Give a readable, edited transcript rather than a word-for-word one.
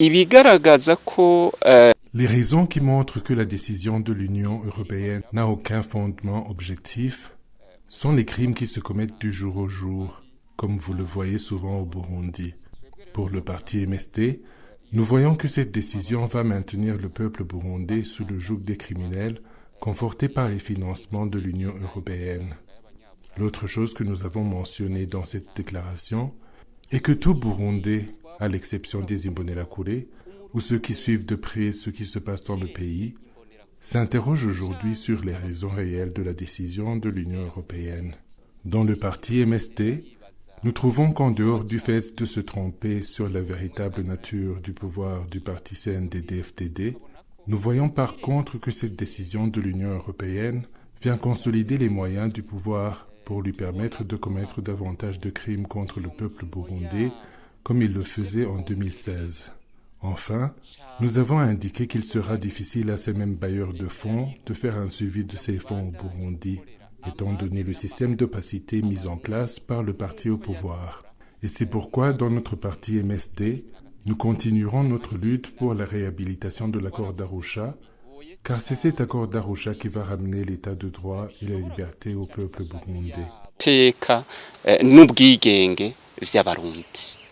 ibigaragaza ko Les raisons qui montrent que la décision de l'Union européenne n'a aucun fondement objectif sont les crimes qui se commettent du jour au jour, comme vous le voyez souvent au Burundi. Pour le parti MST, nous voyons que cette décision va maintenir le peuple burundais sous le joug des criminels, conforté par les financements de l'Union européenne. L'autre chose que nous avons mentionnée dans cette déclaration est que tout Burundais, à l'exception des Imbonerakure, ou ceux qui suivent de près ce qui se passe dans le pays, s'interrogent aujourd'hui sur les raisons réelles de la décision de l'Union européenne. Dans le parti MST, nous trouvons qu'en dehors du fait de se tromper sur la véritable nature du pouvoir du parti CNDD-FDD, nous voyons par contre que cette décision de l'Union européenne vient consolider les moyens du pouvoir pour lui permettre de commettre davantage de crimes contre le peuple burundais comme il le faisait en 2016. Enfin, nous avons indiqué qu'il sera difficile à ces mêmes bailleurs de fonds de faire un suivi de ces fonds au Burundi, étant donné le système d'opacité mis en place par le parti au pouvoir. Et c'est pourquoi, dans notre parti MSD, nous continuerons notre lutte pour la réhabilitation de l'accord d'Arusha, car c'est cet accord d'Arusha qui va ramener l'état de droit et la liberté au peuple burundais. teka n'ubwigenge vy'abarundi.